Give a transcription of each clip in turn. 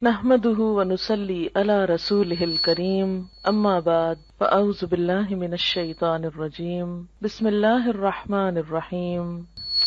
نحمده ونصلي على رسوله الكريم اما بعد فاعوذ بالله من الشيطان الرجيم بسم الله الرحمن الرحيم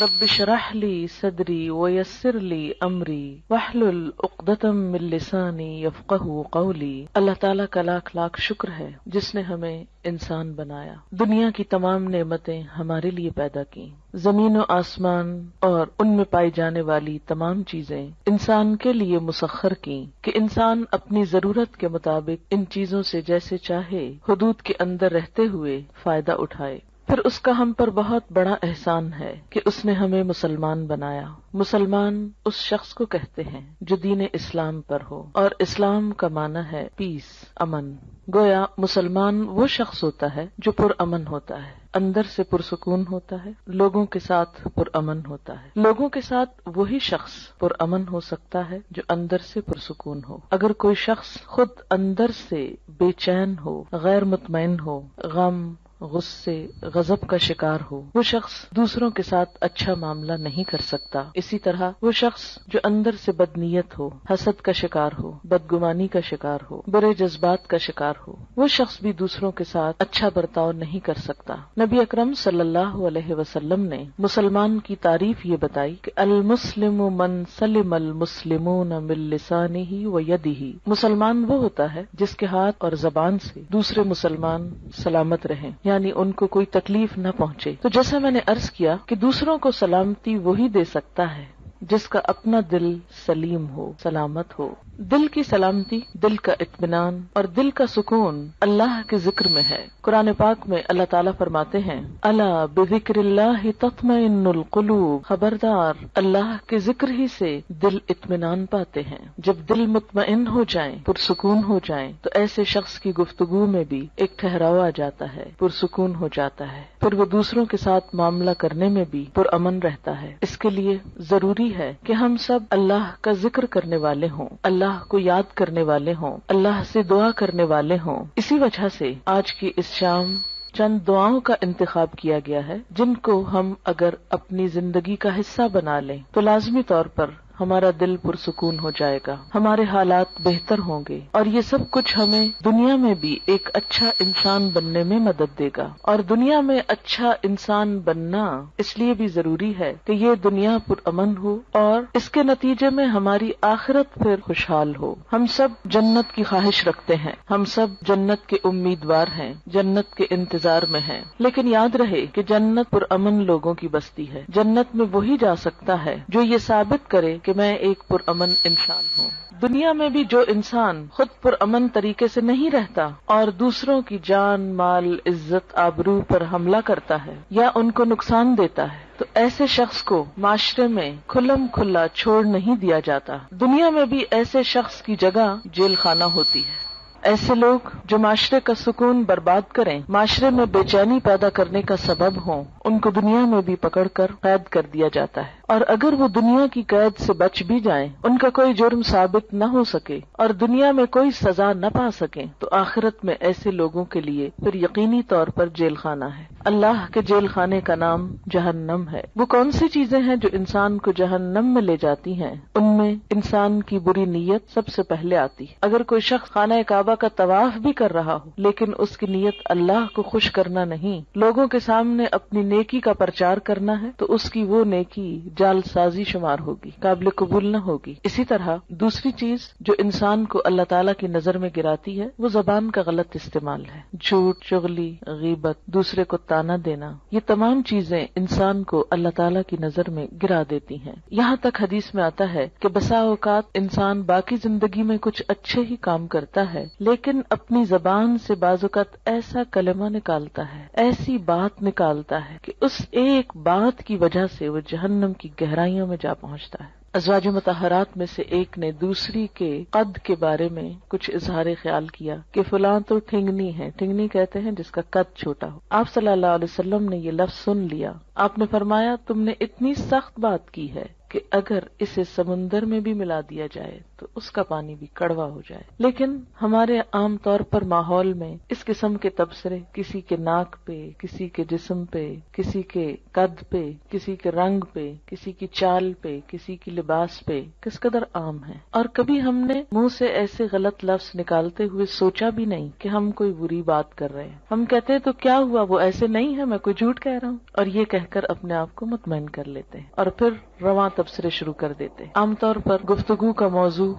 رب اشرح لي صدري ويسر لي امري واحلل عقدة من لساني يفقهوا قولي۔ اللہ تعالیٰ کا لاکھ لاکھ شکر ہے جس نے ہمیں انسان بنایا، دنیا کی تمام نعمتیں ہمارے لیے پیدا کی، زمین و آسمان اور ان میں پائی جانے والی تمام چیزیں انسان کے لیے مسخر کی کہ انسان اپنی ضرورت کے مطابق ان چیزوں سے جیسے چاہے حدود کے اندر رہتے ہوئے فائدہ اٹھائے۔ پھر اس کا ہم پر بہت بڑا احسان ہے کہ اس نے ہمیں مسلمان بنایا۔ مسلمان اس شخص کو کہتے ہیں جو دین اسلام پر ہو، اور اسلام کا معنی ہے پیس، امن۔ گویا مسلمان وہ شخص ہوتا ہے جو پرامن ہوتا ہے، اندر سے پرسکون ہوتا ہے، لوگوں کے ساتھ پرامن ہوتا ہے۔ لوگوں کے ساتھ وہی شخص پرامن ہو سکتا ہے جو اندر سے پرسکون ہو۔ اگر کوئی شخص خود اندر سے بے چین ہو، غیر مطمئن ہو، غم، غصے، غضب کا شکار ہو، وہ شخص دوسروں کے ساتھ اچھا معاملہ نہیں کر سکتا۔ اسی طرح وہ شخص جو اندر سے بدنیت ہو، حسد کا شکار ہو، بدگمانی کا شکار ہو، برے جذبات کا شکار ہو، وہ شخص بھی دوسروں کے ساتھ اچھا برتاؤ نہیں کر سکتا۔ نبی اکرم صلی اللہ علیہ وسلم نے مسلمان کی تعریف یہ بتائی کہ المسلم من سلم المسلمون من لسانہ و یدہ، مسلمان وہ ہوتا ہے جس کے ہاتھ اور زبان سے دوسرے مسلمان سلامت رہیں، یعنی ان کو کوئی تکلیف نہ پہنچے۔ تو جیسا میں نے عرض کیا کہ دوسروں کو سلامتی وہی دے سکتا ہے جس کا اپنا دل سلیم ہو، سلامت ہو۔ دل کی سلامتی، دل کا اطمینان اور دل کا سکون اللہ کے ذکر میں ہے۔ قرآن پاک میں اللہ تعالیٰ فرماتے ہیں الا بذکر اللہ تطمئن القلوب، خبردار اللہ کے ذکر ہی سے دل اطمینان پاتے ہیں۔ جب دل مطمئن ہو جائیں، پرسکون ہو جائیں، تو ایسے شخص کی گفتگو میں بھی ایک ٹھہراؤ آ جاتا ہے، پرسکون ہو جاتا ہے، پھر وہ دوسروں کے ساتھ معاملہ کرنے میں بھی پرامن رہتا ہے۔ اس کے لیے ضروری ہے کہ ہم سب اللہ کا ذکر کرنے والے ہوں، اللہ کو یاد کرنے والے ہوں، اللہ سے دعا کرنے والے ہوں۔ اسی وجہ سے آج کی اس شام چند دعاؤں کا انتخاب کیا گیا ہے جن کو ہم اگر اپنی زندگی کا حصہ بنا لیں تو لازمی طور پر ہمارا دل پرسکون ہو جائے گا، ہمارے حالات بہتر ہوں گے، اور یہ سب کچھ ہمیں دنیا میں بھی ایک اچھا انسان بننے میں مدد دے گا۔ اور دنیا میں اچھا انسان بننا اس لیے بھی ضروری ہے کہ یہ دنیا پرامن ہو اور اس کے نتیجے میں ہماری آخرت پھر خوشحال ہو۔ ہم سب جنت کی خواہش رکھتے ہیں، ہم سب جنت کے امیدوار ہیں، جنت کے انتظار میں ہیں، لیکن یاد رہے کہ جنت پرامن لوگوں کی بستی ہے۔ جنت میں وہی جا سکتا ہے جو یہ ثابت کرے کہ میں ایک پرامن انسان ہوں۔ دنیا میں بھی جو انسان خود پرامن طریقے سے نہیں رہتا اور دوسروں کی جان، مال، عزت، آبرو پر حملہ کرتا ہے یا ان کو نقصان دیتا ہے، تو ایسے شخص کو معاشرے میں کھلم کھلا چھوڑ نہیں دیا جاتا۔ دنیا میں بھی ایسے شخص کی جگہ جیل خانہ ہوتی ہے۔ ایسے لوگ جو معاشرے کا سکون برباد کریں، معاشرے میں بے چینی پیدا کرنے کا سبب ہوں، ان کو دنیا میں بھی پکڑ کر قید کر دیا جاتا ہے، اور اگر وہ دنیا کی قید سے بچ بھی جائیں، ان کا کوئی جرم ثابت نہ ہو سکے اور دنیا میں کوئی سزا نہ پا سکیں، تو آخرت میں ایسے لوگوں کے لیے پھر یقینی طور پر جیل خانہ ہے۔ اللہ کے جیل خانے کا نام جہنم ہے۔ وہ کون سی چیزیں ہیں جو انسان کو جہنم میں لے جاتی ہیں؟ ان میں انسان کی بری نیت سب سے پہلے آتی ہے۔ اگر کوئی شخص خانہ کعبہ کا طواف بھی کر رہا ہو لیکن اس کی نیت اللہ کو خوش کرنا نہیں، لوگوں کے سامنے اپنی نیکی کا پرچار کرنا ہے، تو اس کی وہ نیکی جعل سازی شمار ہوگی، قابل قبول نہ ہوگی۔ اسی طرح دوسری چیز جو انسان کو اللہ تعالیٰ کی نظر میں گراتی ہے وہ زبان کا غلط استعمال ہے۔ جھوٹ، چغلی، غیبت، دوسرے کو تانا دینا، یہ تمام چیزیں انسان کو اللہ تعالیٰ کی نظر میں گرا دیتی ہیں۔ یہاں تک حدیث میں آتا ہے کہ بسا اوقات انسان باقی زندگی میں کچھ اچھے ہی کام کرتا ہے لیکن اپنی زبان سے بعض اوقات ایسا کلمہ نکالتا ہے، ایسی بات نکالتا ہے کہ اس ایک بات کی وجہ سے وہ جہنم کی گہرائیوں میں جا پہنچتا ہے۔ ازواج مطہرات میں سے ایک نے دوسری کے قد کے بارے میں کچھ اظہار خیال کیا کہ فلاں تو ٹھنگنی ہے، ٹھنگنی کہتے ہیں جس کا قد چھوٹا ہو۔ آپ صلی اللہ علیہ وسلم نے یہ لفظ سن لیا، آپ نے فرمایا تم نے اتنی سخت بات کی ہے کہ اگر اسے سمندر میں بھی ملا دیا جائے تو اس کا پانی بھی کڑوا ہو جائے. لیکن ہمارے عام طور پر ماحول میں اس قسم کے تبصرے کسی کے ناک پہ، کسی کے جسم پہ، کسی کے قد پہ، کسی کے رنگ پہ، کسی کی چال پہ، کسی کی لباس پہ کس قدر عام ہے. اور کبھی ہم نے منہ سے ایسے غلط لفظ نکالتے ہوئے سوچا بھی نہیں کہ ہم کوئی بری بات کر رہے ہیں. ہم کہتے ہیں تو کیا ہوا، وہ ایسے نہیں ہے، میں کوئی جھوٹ کہہ رہا ہوں، اور یہ کہہ کر اپنے آپ کو مطمئن کر لیتے ہیں اور پھر رواں تبصرے شروع کر دیتے ہیں. عام طور پر گفتگو کا موضوع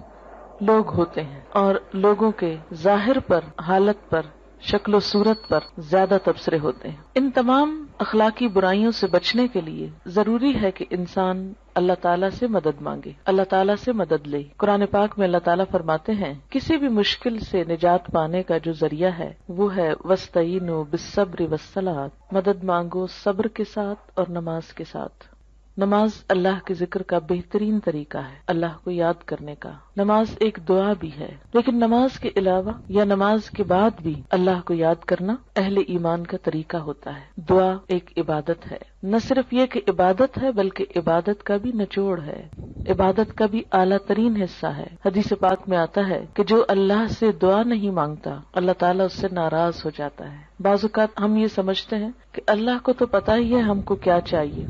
لوگ ہوتے ہیں اور لوگوں کے ظاہر پر، حالت پر، شکل و صورت پر زیادہ تبصرے ہوتے ہیں. ان تمام اخلاقی برائیوں سے بچنے کے لیے ضروری ہے کہ انسان اللہ تعالیٰ سے مدد مانگے، اللہ تعالیٰ سے مدد لے. قرآن پاک میں اللہ تعالیٰ فرماتے ہیں کسی بھی مشکل سے نجات پانے کا جو ذریعہ ہے وہ ہے وَاسْتَعِینُوا بِالصَّبْرِ وَالصَّلَاةِ، مدد مانگو صبر کے ساتھ اور نماز کے ساتھ. نماز اللہ کے ذکر کا بہترین طریقہ ہے، اللہ کو یاد کرنے کا. نماز ایک دعا بھی ہے، لیکن نماز کے علاوہ یا نماز کے بعد بھی اللہ کو یاد کرنا اہل ایمان کا طریقہ ہوتا ہے. دعا ایک عبادت ہے، نہ صرف یہ کہ عبادت ہے بلکہ عبادت کا بھی نچوڑ ہے، عبادت کا بھی اعلیٰ ترین حصہ ہے. حدیث پاک میں آتا ہے کہ جو اللہ سے دعا نہیں مانگتا اللہ تعالیٰ اس سے ناراض ہو جاتا ہے. بعض اوقات ہم یہ سمجھتے ہیں کہ اللہ کو تو پتہ ہی ہے ہم کو کیا چاہیے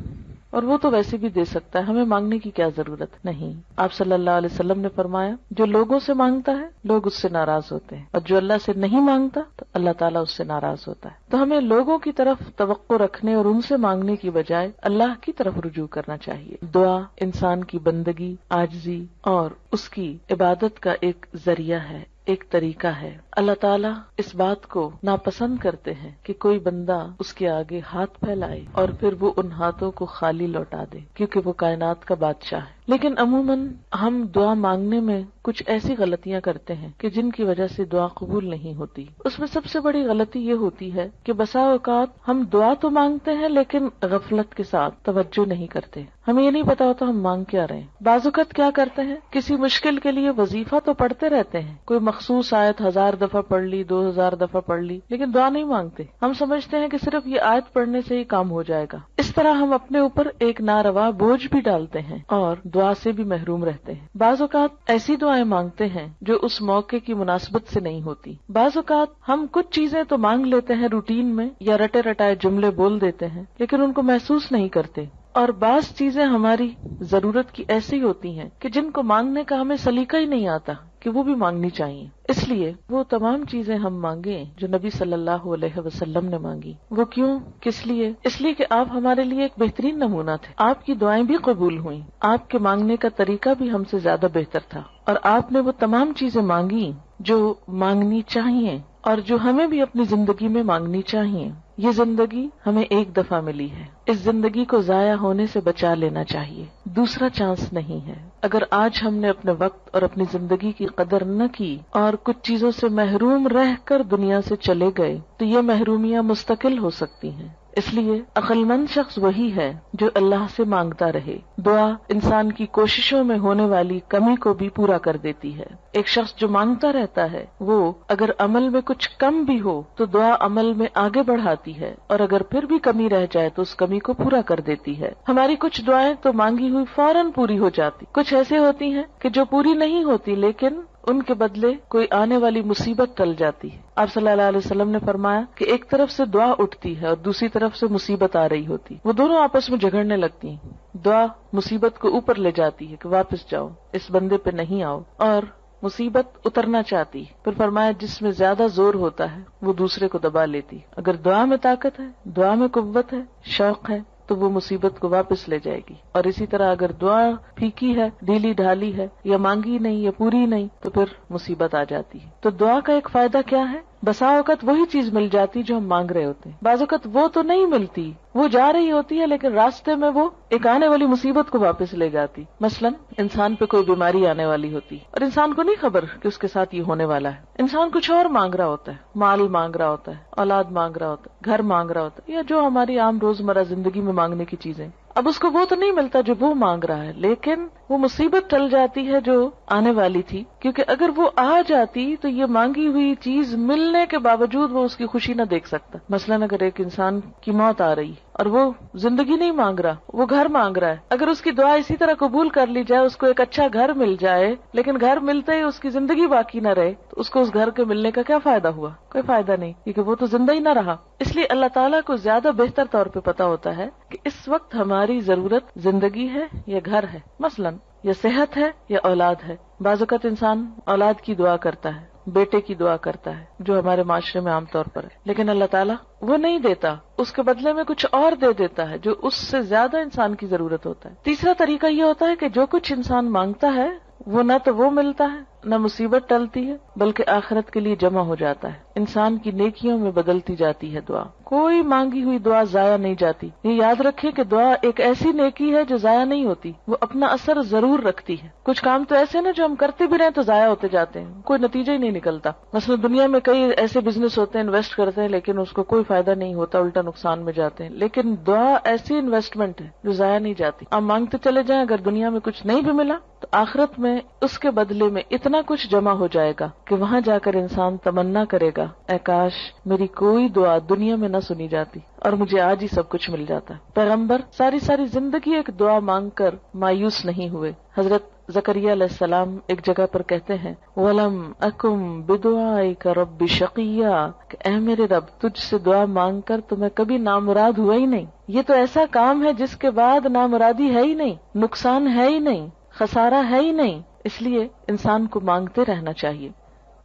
اور وہ تو ویسے بھی دے سکتا ہے، ہمیں مانگنے کی کیا ضرورت. نہیں، آپ صلی اللہ علیہ وسلم نے فرمایا جو لوگوں سے مانگتا ہے لوگ اس سے ناراض ہوتے ہیں، اور جو اللہ سے نہیں مانگتا تو اللہ تعالیٰ اس سے ناراض ہوتا ہے. تو ہمیں لوگوں کی طرف توقع رکھنے اور ان سے مانگنے کی بجائے اللہ کی طرف رجوع کرنا چاہیے. دعا انسان کی بندگی، عاجزی اور اس کی عبادت کا ایک ذریعہ ہے، ایک طریقہ ہے. اللہ تعالیٰ اس بات کو ناپسند کرتے ہیں کہ کوئی بندہ اس کے آگے ہاتھ پھیلائے اور پھر وہ ان ہاتھوں کو خالی لوٹا دے، کیونکہ وہ کائنات کا بادشاہ ہے. لیکن عموماً ہم دعا مانگنے میں کچھ ایسی غلطیاں کرتے ہیں کہ جن کی وجہ سے دعا قبول نہیں ہوتی. اس میں سب سے بڑی غلطی یہ ہوتی ہے کہ بسا اوقات ہم دعا تو مانگتے ہیں لیکن غفلت کے ساتھ توجہ نہیں کرتے، ہمیں یہ نہیں پتا ہوتا ہم مانگ کیا رہے ہیں. بعض اوقات کیا کرتے ہیں، کسی مشکل کے لیے وظیفہ تو پڑھتے رہتے ہیں، کوئی مخصوص آیت 1000 دفعہ پڑھ لی، 2000 دفعہ پڑھ لی، لیکن دعا نہیں مانگتے. ہم سمجھتے ہیں کہ صرف یہ آیت پڑھنے سے ہی کام ہو جائے گا. اس طرح ہم اپنے اوپر ایک ناروا بوجھ بھی ڈالتے ہیں اور دعا سے بھی محروم رہتے ہیں. بعض اوقات ایسی دعائیں مانگتے ہیں جو اس موقع کی مناسبت سے نہیں ہوتی. بعض اوقات ہم کچھ چیزیں تو مانگ لیتے ہیں روٹین میں یا رٹے رٹائے جملے بول دیتے ہیں لیکن ان کو محسوس نہیں کرتے. اور بعض چیزیں ہماری ضرورت کی ایسی ہوتی ہیں کہ جن کو مانگنے کا ہمیں سلیقہ ہی نہیں آتا کہ وہ بھی مانگنی چاہیے. اس لیے وہ تمام چیزیں ہم مانگیں جو نبی صلی اللہ علیہ وسلم نے مانگی. وہ کیوں، کس لیے؟ اس لیے کہ آپ ہمارے لیے ایک بہترین نمونہ تھے. آپ کی دعائیں بھی قبول ہوئیں، آپ کے مانگنے کا طریقہ بھی ہم سے زیادہ بہتر تھا، اور آپ نے وہ تمام چیزیں مانگی جو مانگنی چاہیے اور جو ہمیں بھی اپنی زندگی میں مانگنی چاہیے. یہ زندگی ہمیں ایک دفعہ ملی ہے، اس زندگی کو ضائع ہونے سے بچا لینا چاہیے، دوسرا چانس نہیں ہے. اگر آج ہم نے اپنے وقت اور اپنی زندگی کی قدر نہ کی اور کچھ چیزوں سے محروم رہ کر دنیا سے چلے گئے تو یہ محرومیاں مستقل ہو سکتی ہیں. اس لیے عقل مند شخص وہی ہے جو اللہ سے مانگتا رہے. دعا انسان کی کوششوں میں ہونے والی کمی کو بھی پورا کر دیتی ہے. ایک شخص جو مانگتا رہتا ہے وہ اگر عمل میں کچھ کم بھی ہو تو دعا عمل میں آگے بڑھاتی ہے، اور اگر پھر بھی کمی رہ جائے تو اس کمی کو پورا کر دیتی ہے. ہماری کچھ دعائیں تو مانگی ہوئی فوراً پوری ہو جاتی، کچھ ایسے ہوتی ہیں کہ جو پوری نہیں ہوتی لیکن ان کے بدلے کوئی آنے والی مصیبت ٹل جاتی ہے. آپ صلی اللہ علیہ وسلم نے فرمایا کہ ایک طرف سے دعا اٹھتی ہے اور دوسری طرف سے مصیبت آ رہی ہوتی، وہ دونوں آپس میں جھگڑنے لگتی ہیں. دعا مصیبت کو اوپر لے جاتی ہے کہ واپس جاؤ، اس بندے پہ نہیں آؤ، اور مصیبت اترنا چاہتی. پھر فرمایا جس میں زیادہ زور ہوتا ہے وہ دوسرے کو دبا لیتی. اگر دعا میں طاقت ہے، دعا میں قوت ہے، شوق ہے تو وہ مصیبت کو واپس لے جائے گی. اور اسی طرح اگر دعا پھیکی ہے، ڈھیلی ڈھالی ہے، یا مانگی نہیں یا پوری نہیں تو پھر مصیبت آ جاتی ہے. تو دعا کا ایک فائدہ کیا ہے؟ بسا اوقات وہی چیز مل جاتی جو ہم مانگ رہے ہوتے ہیں. بعض اوقات وہ تو نہیں ملتی، وہ جا رہی ہوتی ہے لیکن راستے میں وہ ایک آنے والی مصیبت کو واپس لے جاتی. مثلا انسان پہ کوئی بیماری آنے والی ہوتی اور انسان کو نہیں خبر کہ اس کے ساتھ یہ ہونے والا ہے. انسان کچھ اور مانگ رہا ہوتا ہے، مال مانگ رہا ہوتا ہے، اولاد مانگ رہا ہوتا ہے، گھر مانگ رہا ہوتا ہے، یا جو ہماری عام روزمرہ زندگی میں مانگنے کی چیزیں. اب اس کو وہ تو نہیں ملتا جو وہ مانگ رہا ہے، لیکن وہ مصیبت ٹل جاتی ہے جو آنے والی تھی، کیونکہ اگر وہ آ جاتی تو یہ مانگی ہوئی چیز ملنے کے باوجود وہ اس کی خوشی نہ دیکھ سکتا. مثلاً اگر ایک انسان کی موت آ رہی اور وہ زندگی نہیں مانگ رہا، وہ گھر مانگ رہا ہے. اگر اس کی دعا اسی طرح قبول کر لی جائے، اس کو ایک اچھا گھر مل جائے، لیکن گھر ملتے ہی اس کی زندگی باقی نہ رہے، تو اس کو اس گھر کے ملنے کا کیا فائدہ ہوا؟ کوئی فائدہ نہیں، کیونکہ وہ تو زندہ ہی نہ رہا. اس لیے اللہ تعالیٰ کو زیادہ بہتر طور پہ پتا ہوتا ہے کہ اس وقت ہماری ضرورت زندگی ہے یا گھر ہے، مثلا یا صحت ہے یا اولاد ہے. بعض اوقات انسان اولاد کی دعا کرتا ہے، بیٹے کی دعا کرتا ہے، جو ہمارے معاشرے میں عام طور پر ہے، لیکن اللہ تعالیٰ وہ نہیں دیتا، اس کے بدلے میں کچھ اور دے دیتا ہے جو اس سے زیادہ انسان کی ضرورت ہوتا ہے. تیسرا طریقہ یہ ہوتا ہے کہ جو کچھ انسان مانگتا ہے وہ نہ تو وہ ملتا ہے، نہ مصیبت ٹلتی ہے، بلکہ آخرت کے لیے جمع ہو جاتا ہے، انسان کی نیکیوں میں بدلتی جاتی ہے دعا. کوئی مانگی ہوئی دعا ضائع نہیں جاتی. یہ یاد رکھیں کہ دعا ایک ایسی نیکی ہے جو ضائع نہیں ہوتی، وہ اپنا اثر ضرور رکھتی ہے. کچھ کام تو ایسے نا جو ہم کرتے بھی رہیں تو ضائع ہوتے جاتے ہیں، کوئی نتیجہ ہی نہیں نکلتا. مثلا دنیا میں کئی ایسے بزنس ہوتے ہیں، انویسٹ کرتے ہیں لیکن اس کو کوئی فائدہ نہیں ہوتا، الٹا نقصان میں جاتے ہیں. لیکن دعا ایسی انویسٹمنٹ ہے جو ضائع نہیں جاتی. آپ مانگتے چلے جائیں، اگر دنیا میں کچھ نہیں بھی ملا تو آخرت میں اس کے بدلے میں اتنا کچھ جمع ہو جائے گا کہ وہاں جا کر انسان تمنا کرے گا، اے کاش میری کوئی دعا دنیا میں نہ سنی جاتی اور مجھے آج ہی سب کچھ مل جاتا. پیغمبر ساری زندگی ایک دعا مانگ کر مایوس نہیں ہوئے. حضرت زکریا علیہ السلام ایک جگہ پر کہتے ہیں وَلَمْ أَكُمْ بِدُعَائِكَ رَبِّ شَقِيًّا، کہ اے میرے رب تجھ سے دعا مانگ کر تو میں کبھی نامراد ہوا ہی نہیں. یہ تو ایسا کام ہے جس کے بعد نامرادی ہے ہی نہیں، نقصان ہے ہی نہیں، خسارہ ہے ہی نہیں. اس لیے انسان کو مانگتے رہنا چاہیے.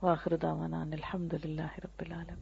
وآخر دعوانا الحمد للہ رب العالمین.